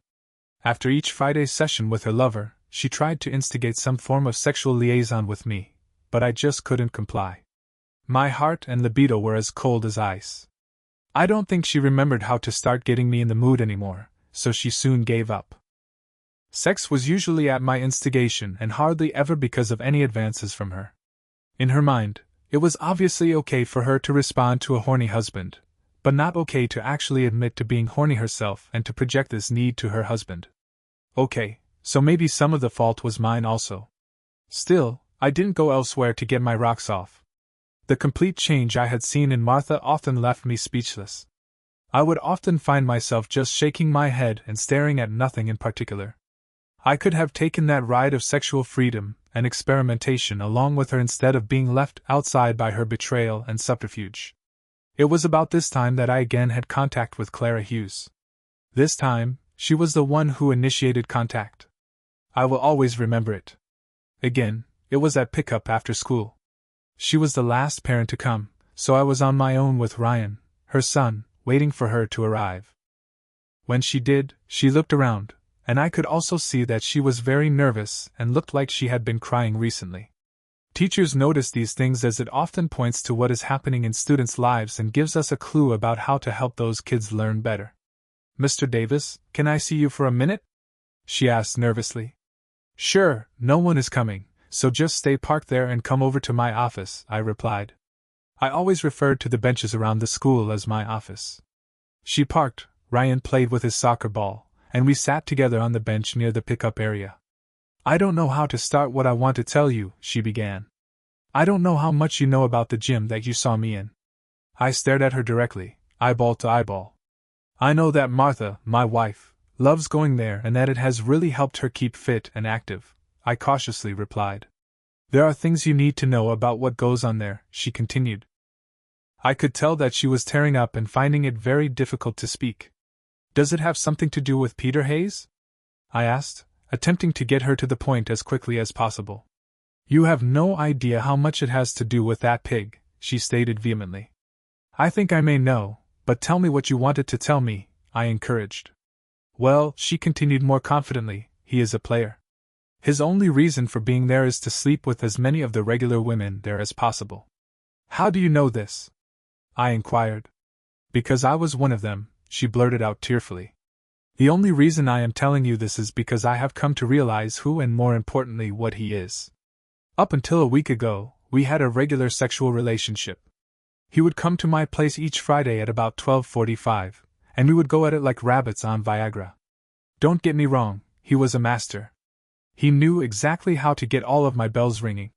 After each Friday session with her lover, she tried to instigate some form of sexual liaison with me, but I just couldn't comply. My heart and libido were as cold as ice. I don't think she remembered how to start getting me in the mood anymore, so she soon gave up. Sex was usually at my instigation and hardly ever because of any advances from her. In her mind, it was obviously okay for her to respond to a horny husband, but not okay to actually admit to being horny herself and to project this need to her husband. Okay, so maybe some of the fault was mine also. Still, I didn't go elsewhere to get my rocks off. The complete change I had seen in Martha often left me speechless. I would often find myself just shaking my head and staring at nothing in particular. I could have taken that ride of sexual freedom and experimentation along with her instead of being left outside by her betrayal and subterfuge. It was about this time that I again had contact with Clara Hughes. This time, she was the one who initiated contact. I will always remember it. Again, it was at pickup after school. She was the last parent to come, so I was on my own with Ryan, her son, waiting for her to arrive. When she did, she looked around, and I could also see that she was very nervous and looked like she had been crying recently. Teachers notice these things as it often points to what is happening in students' lives and gives us a clue about how to help those kids learn better. "Mr. Davis, can I see you for a minute?" she asked nervously. "Sure, no one is coming, so just stay parked there and come over to my office," I replied. I always referred to the benches around the school as my office. She parked, Ryan played with his soccer ball, and we sat together on the bench near the pickup area. "I don't know how to start what I want to tell you," she began. "I don't know how much you know about the gym that you saw me in." I stared at her directly, eyeball to eyeball. "I know that Martha, my wife, loves going there and that it has really helped her keep fit and active," I cautiously replied. "There are things you need to know about what goes on there," she continued. I could tell that she was tearing up and finding it very difficult to speak. "Does it have something to do with Peter Hayes?" I asked, attempting to get her to the point as quickly as possible. "You have no idea how much it has to do with that pig," she stated vehemently. "I think I may know, but tell me what you wanted to tell me," I encouraged. "Well," she continued more confidently, "he is a player. His only reason for being there is to sleep with as many of the regular women there as possible." "How do you know this?" I inquired. "Because I was one of them," she blurted out tearfully. "The only reason I am telling you this is because I have come to realize who and more importantly what he is. Up until a week ago, we had a regular sexual relationship. He would come to my place each Friday at about 12:45, and we would go at it like rabbits on Viagra. Don't get me wrong, he was a master. He knew exactly how to get all of my bells ringing."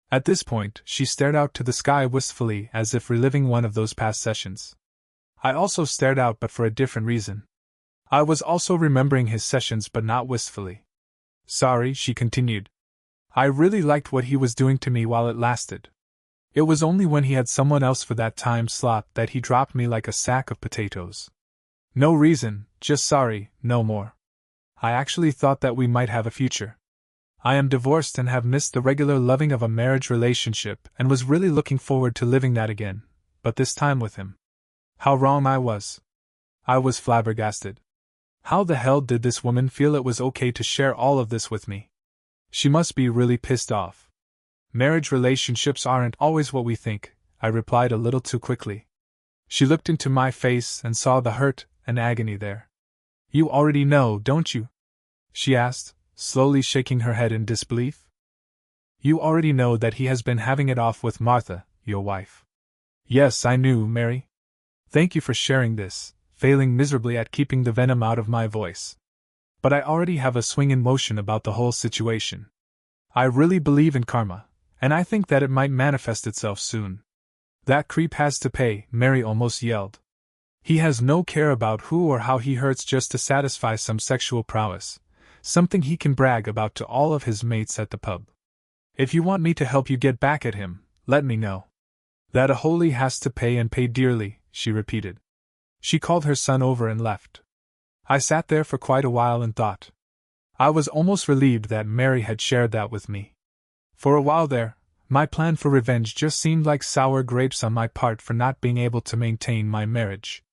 At this point, she stared out to the sky wistfully as if reliving one of those past sessions. I also stared out, but for a different reason. I was also remembering his sessions, but not wistfully. "Sorry," she continued. "I really liked what he was doing to me while it lasted. It was only when he had someone else for that time slot that he dropped me like a sack of potatoes. No reason, just sorry, no more. I actually thought that we might have a future. I am divorced and have missed the regular loving of a marriage relationship and was really looking forward to living that again, but this time with him. How wrong I was. I was flabbergasted. How the hell did this woman feel it was okay to share all of this with me? She must be really pissed off." "Marriage relationships aren't always what we think," I replied a little too quickly. She looked into my face and saw the hurt and agony there. "You already know, don't you?" she asked, slowly shaking her head in disbelief. "You already know that he has been having it off with Martha, your wife." "Yes, I knew, Mary. Thank you for sharing this," failing miserably at keeping the venom out of my voice. "But I already have a swing in motion about the whole situation. I really believe in karma, and I think that it might manifest itself soon. That creep has to pay," Mary almost yelled. "He has no care about who or how he hurts just to satisfy some sexual prowess, something he can brag about to all of his mates at the pub. If you want me to help you get back at him, let me know. That a holy has to pay and pay dearly," she repeated. She called her son over and left. I sat there for quite a while and thought. I was almost relieved that Mary had shared that with me. For a while there, my plan for revenge just seemed like sour grapes on my part for not being able to maintain my marriage.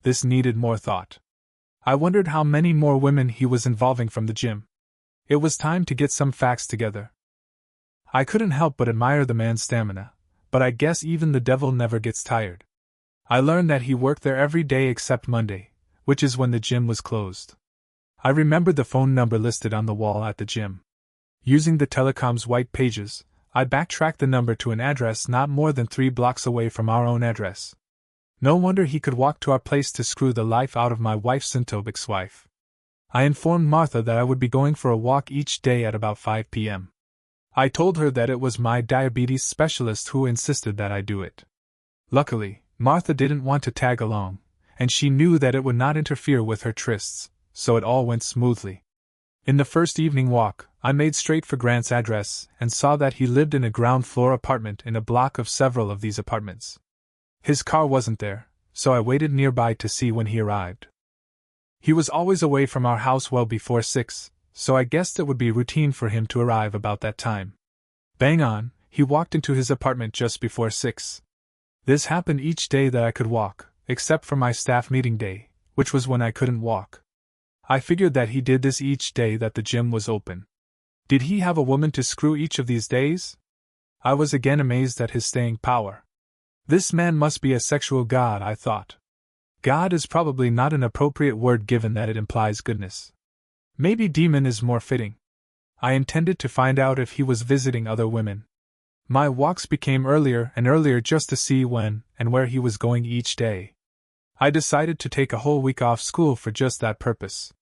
This needed more thought. I wondered how many more women he was involving from the gym. It was time to get some facts together. I couldn't help but admire the man's stamina, but I guess even the devil never gets tired. I learned that he worked there every day except Monday, which is when the gym was closed. I remembered the phone number listed on the wall at the gym. Using the telecom's white pages, I backtracked the number to an address not more than 3 blocks away from our own address. No wonder he could walk to our place to screw the life out of my wife Sintob ex-wife. I informed Martha that I would be going for a walk each day at about 5 p.m. I told her that it was my diabetes specialist who insisted that I do it. Luckily, Martha didn't want to tag along, and she knew that it would not interfere with her trysts, so it all went smoothly. In the first evening walk, I made straight for Grant's address and saw that he lived in a ground-floor apartment in a block of several of these apartments. His car wasn't there, so I waited nearby to see when he arrived. He was always away from our house well before 6, so I guessed it would be routine for him to arrive about that time. Bang on, he walked into his apartment just before 6. This happened each day that I could walk, except for my staff meeting day, which was when I couldn't walk. I figured that he did this each day that the gym was open. Did he have a woman to screw each of these days? I was again amazed at his staying power. This man must be a sexual god, I thought. God is probably not an appropriate word given that it implies goodness. Maybe demon is more fitting. I intended to find out if he was visiting other women. My walks became earlier and earlier just to see when and where he was going each day. I decided to take a whole week off school for just that purpose.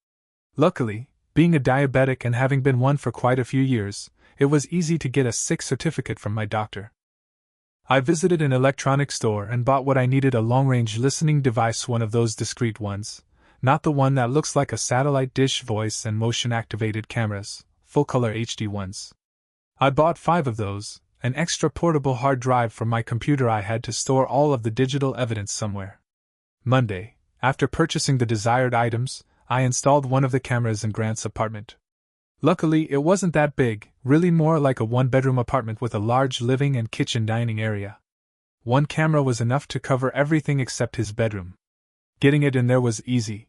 Luckily, being a diabetic and having been one for quite a few years, it was easy to get a sick certificate from my doctor. I visited an electronics store and bought what I needed: a long-range listening device, one of those discreet ones, not the one that looks like a satellite dish, voice and motion-activated cameras, full-color HD ones. I bought 5 of those, an extra portable hard drive for my computer. I had to store all of the digital evidence somewhere. Monday, after purchasing the desired items, I installed one of the cameras in Grant's apartment. Luckily, it wasn't that big, really more like a 1-bedroom apartment with a large living and kitchen dining area. One camera was enough to cover everything except his bedroom. Getting it in there was easy.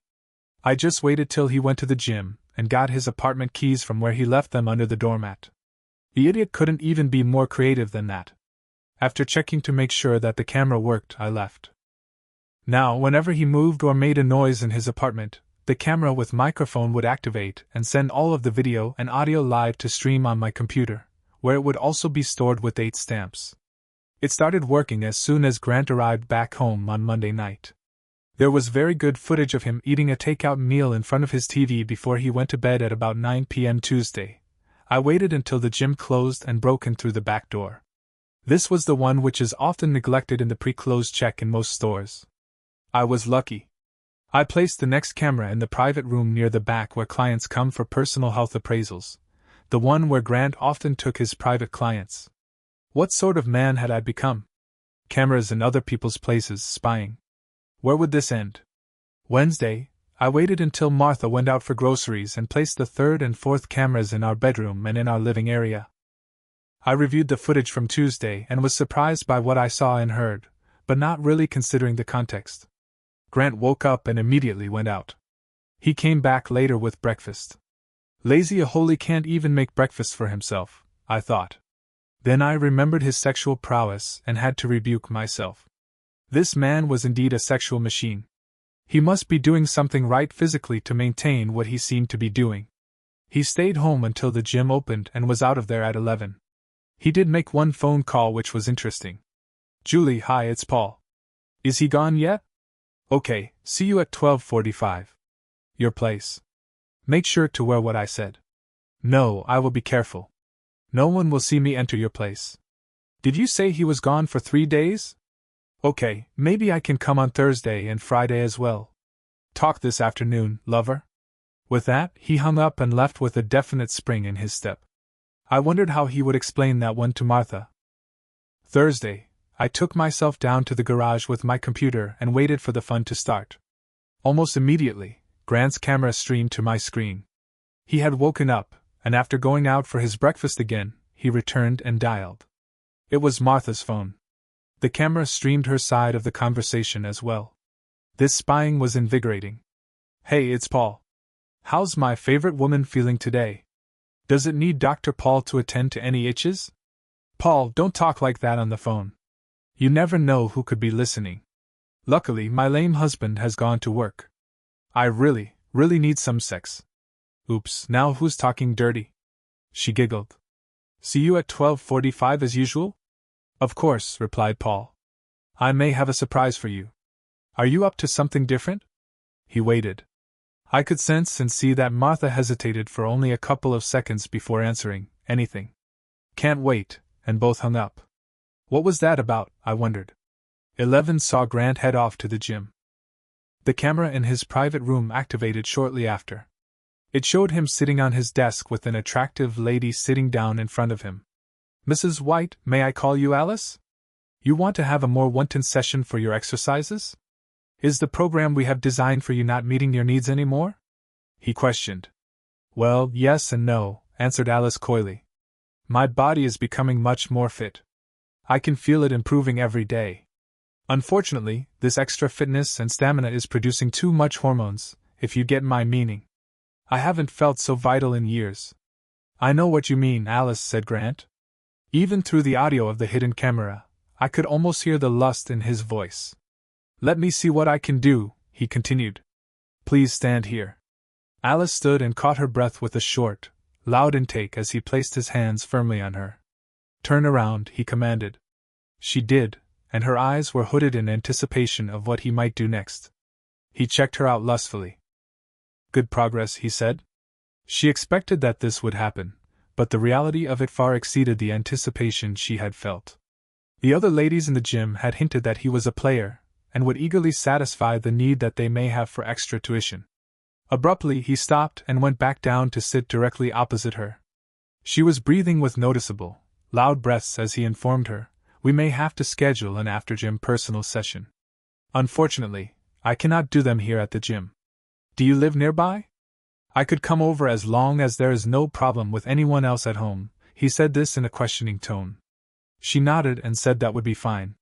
I just waited till he went to the gym and got his apartment keys from where he left them under the doormat. The idiot couldn't even be more creative than that. After checking to make sure that the camera worked, I left. Now, whenever he moved or made a noise in his apartment, the camera with microphone would activate and send all of the video and audio live to stream on my computer, where it would also be stored with 8 stamps. It started working as soon as Grant arrived back home on Monday night. There was very good footage of him eating a takeout meal in front of his TV before he went to bed at about 9 p.m. Tuesday. I waited until the gym closed and broke in through the back door. This was the one which is often neglected in the pre-close check in most stores. I was lucky. I placed the next camera in the private room near the back where clients come for personal health appraisals, the one where Grant often took his private clients. What sort of man had I become? Cameras in other people's places, spying. Where would this end? Wednesday, I waited until Martha went out for groceries and placed the 3rd and 4th cameras in our bedroom and in our living area. I reviewed the footage from Tuesday and was surprised by what I saw and heard, but not really considering the context. Grant woke up and immediately went out. He came back later with breakfast. Lazy Aholi can't even make breakfast for himself, I thought. Then I remembered his sexual prowess and had to rebuke myself. This man was indeed a sexual machine. He must be doing something right physically to maintain what he seemed to be doing. He stayed home until the gym opened and was out of there at 11. He did make one phone call which was interesting. Julie, hi, it's Paul. Is he gone yet? Okay, see you at 12:45. Your place. Make sure to wear what I said. No, I will be careful. No one will see me enter your place. Did you say he was gone for 3 days? Okay, maybe I can come on Thursday and Friday as well. Talk this afternoon, lover. With that, he hung up and left with a definite spring in his step. I wondered how he would explain that one to Martha. Thursday, I took myself down to the garage with my computer and waited for the fun to start. Almost immediately, Grant's camera streamed to my screen. He had woken up, and after going out for his breakfast again, he returned and dialed. It was Martha's phone. The camera streamed her side of the conversation as well. This spying was invigorating. Hey, it's Paul. How's my favorite woman feeling today? Does it need Dr. Paul to attend to any itches? Paul, don't talk like that on the phone. You never know who could be listening. Luckily, my lame husband has gone to work. I really need some sex. Oops, now who's talking dirty? She giggled. See you at 12:45 as usual? Of course, replied Paul. I may have a surprise for you. Are you up to something different? He waited. I could sense and see that Martha hesitated for only a couple of seconds before answering anything. Can't wait, and both hung up. What was that about, I wondered. 11 saw Grant head off to the gym. The camera in his private room activated shortly after. It showed him sitting on his desk with an attractive lady sitting down in front of him. Mrs. White, may I call you Alice? You want to have a more wanton session for your exercises? Is the program we have designed for you not meeting your needs anymore? He questioned. Well, yes and no, answered Alice coyly. My body is becoming much more fit. I can feel it improving every day. Unfortunately, this extra fitness and stamina is producing too much hormones, if you get my meaning. I haven't felt so vital in years. I know what you mean, Alice, said Grant. Even through the audio of the hidden camera, I could almost hear the lust in his voice. Let me see what I can do, he continued. Please stand here. Alice stood and caught her breath with a short, loud intake as he placed his hands firmly on her. Turn around, he commanded. She did, and her eyes were hooded in anticipation of what he might do next. He checked her out lustfully. Good progress, he said. She expected that this would happen, but the reality of it far exceeded the anticipation she had felt. The other ladies in the gym had hinted that he was a player, and would eagerly satisfy the need that they may have for extra tuition. Abruptly he stopped and went back down to sit directly opposite her. She was breathing with noticeable, loud breaths as he informed her, we may have to schedule an after-gym personal session. Unfortunately, I cannot do them here at the gym. Do you live nearby? I could come over as long as there is no problem with anyone else at home. He said this in a questioning tone. She nodded and said that would be fine.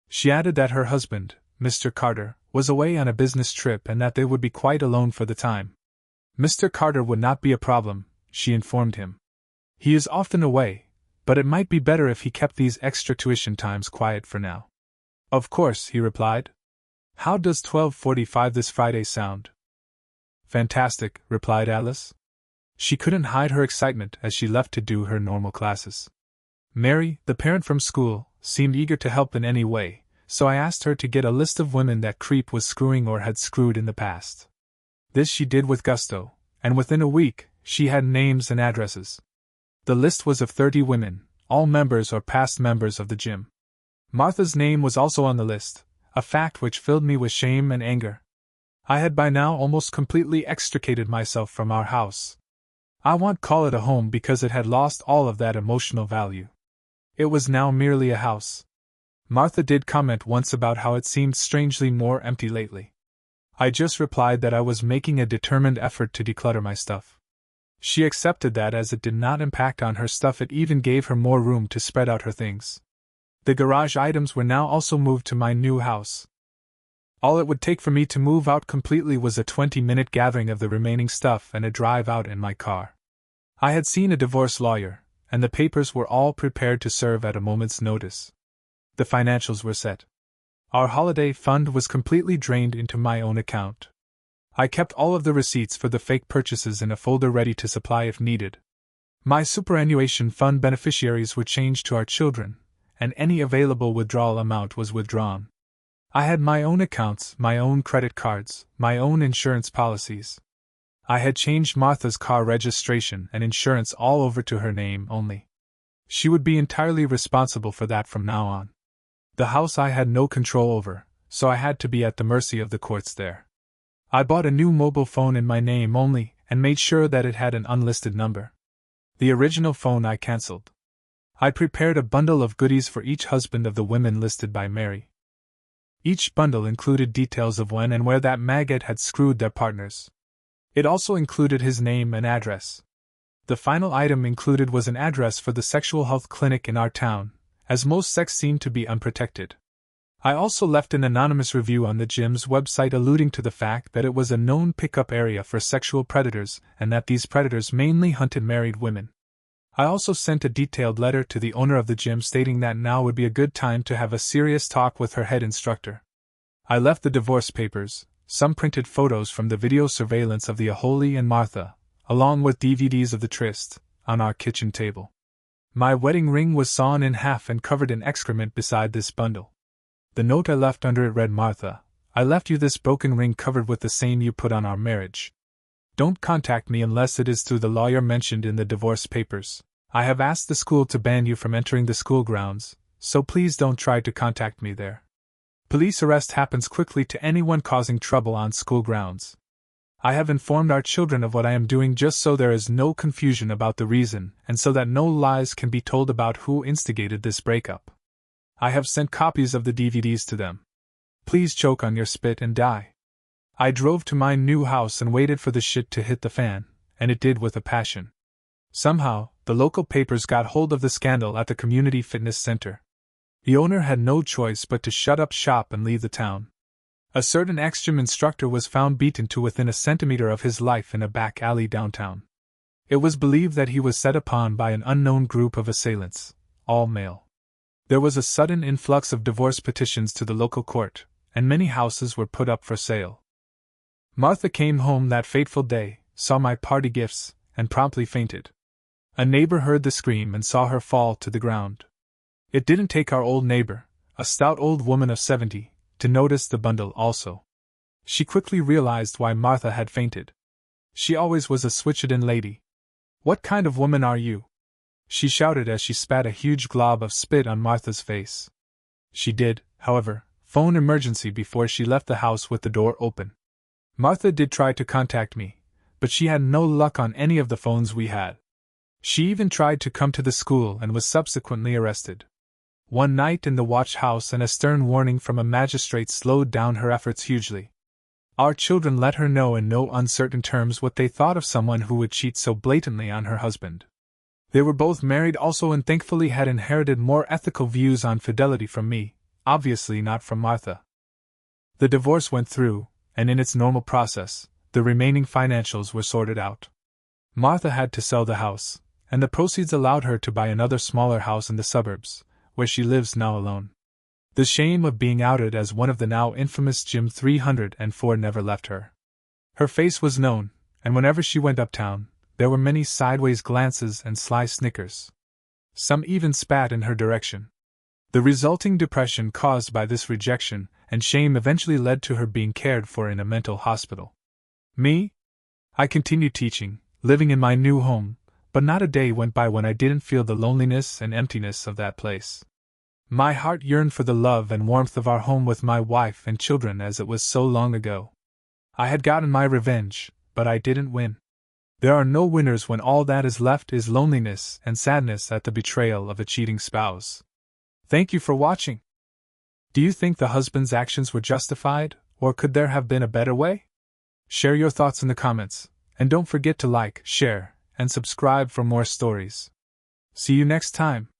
She added that her husband, Mr. Carter, was away on a business trip and that they would be quite alone for the time. Mr. Carter would not be a problem, she informed him. He is often away, but it might be better if he kept these extra tuition times quiet for now. Of course, he replied. How does 12:45 this Friday sound? Fantastic, replied Alice. She couldn't hide her excitement as she left to do her normal classes. Mary, the parent from school, seemed eager to help in any way, so I asked her to get a list of women that Creep was screwing or had screwed in the past. This she did with gusto, and within a week, she had names and addresses. The list was of 30 women, all members or past members of the gym. Martha's name was also on the list, a fact which filled me with shame and anger. I had by now almost completely extricated myself from our house. I won't call it a home because it had lost all of that emotional value. It was now merely a house. Martha did comment once about how it seemed strangely more empty lately. I just replied that I was making a determined effort to declutter my stuff. She accepted that as it did not impact on her stuff, it even gave her more room to spread out her things. The garage items were now also moved to my new house. All it would take for me to move out completely was a 20-minute gathering of the remaining stuff and a drive out in my car. I had seen a divorce lawyer, and the papers were all prepared to serve at a moment's notice. The financials were set. Our holiday fund was completely drained into my own account. I kept all of the receipts for the fake purchases in a folder ready to supply if needed. My superannuation fund beneficiaries were changed to our children, and any available withdrawal amount was withdrawn. I had my own accounts, my own credit cards, my own insurance policies. I had changed Martha's car registration and insurance all over to her name only. She would be entirely responsible for that from now on. The house I had no control over, so I had to be at the mercy of the courts there. I bought a new mobile phone in my name only and made sure that it had an unlisted number. The original phone I cancelled. I prepared a bundle of goodies for each husband of the women listed by Mary. Each bundle included details of when and where that maggot had screwed their partners. It also included his name and address. The final item included was an address for the sexual health clinic in our town, as most sex seemed to be unprotected. I also left an anonymous review on the gym's website alluding to the fact that it was a known pickup area for sexual predators and that these predators mainly hunted married women. I also sent a detailed letter to the owner of the gym stating that now would be a good time to have a serious talk with her head instructor. I left the divorce papers, some printed photos from the video surveillance of the Aholi and Martha, along with DVDs of the tryst, on our kitchen table. My wedding ring was sawn in half and covered in excrement beside this bundle. The note I left under it read, "Martha, I left you this broken ring covered with the same you put on our marriage. Don't contact me unless it is through the lawyer mentioned in the divorce papers. I have asked the school to ban you from entering the school grounds, so please don't try to contact me there. Police arrest happens quickly to anyone causing trouble on school grounds. I have informed our children of what I am doing just so there is no confusion about the reason and so that no lies can be told about who instigated this breakup. I have sent copies of the DVDs to them. Please choke on your spit and die." I drove to my new house and waited for the shit to hit the fan, and it did with a passion. Somehow, the local papers got hold of the scandal at the community fitness center. The owner had no choice but to shut up shop and leave the town. A certain ex-gym instructor was found beaten to within a centimeter of his life in a back alley downtown. It was believed that he was set upon by an unknown group of assailants, all male. There was a sudden influx of divorce petitions to the local court, and many houses were put up for sale. Martha came home that fateful day, saw my party gifts, and promptly fainted. A neighbor heard the scream and saw her fall to the ground. It didn't take our old neighbor, a stout old woman of 70, to notice the bundle also. She quickly realized why Martha had fainted. She always was a switched-in lady. "What kind of woman are you?" she shouted as she spat a huge glob of spit on Martha's face. She did, however, phone emergency before she left the house with the door open. Martha did try to contact me, but she had no luck on any of the phones we had. She even tried to come to the school and was subsequently arrested. One night in the watch house and a stern warning from a magistrate slowed down her efforts hugely. Our children let her know in no uncertain terms what they thought of someone who would cheat so blatantly on her husband. They were both married also and thankfully had inherited more ethical views on fidelity from me, obviously not from Martha. The divorce went through, and in its normal process, the remaining financials were sorted out. Martha had to sell the house, and the proceeds allowed her to buy another smaller house in the suburbs, where she lives now alone. The shame of being outed as one of the now infamous Gym 304 never left her. Her face was known, and whenever she went uptown, there were many sideways glances and sly snickers. Some even spat in her direction. The resulting depression caused by this rejection and shame eventually led to her being cared for in a mental hospital. Me? I continued teaching, living in my new home, but not a day went by when I didn't feel the loneliness and emptiness of that place. My heart yearned for the love and warmth of our home with my wife and children as it was so long ago. I had gotten my revenge, but I didn't win. There are no winners when all that is left is loneliness and sadness at the betrayal of a cheating spouse. Thank you for watching. Do you think the husband's actions were justified, or could there have been a better way? Share your thoughts in the comments, and don't forget to like, share, and subscribe for more stories. See you next time.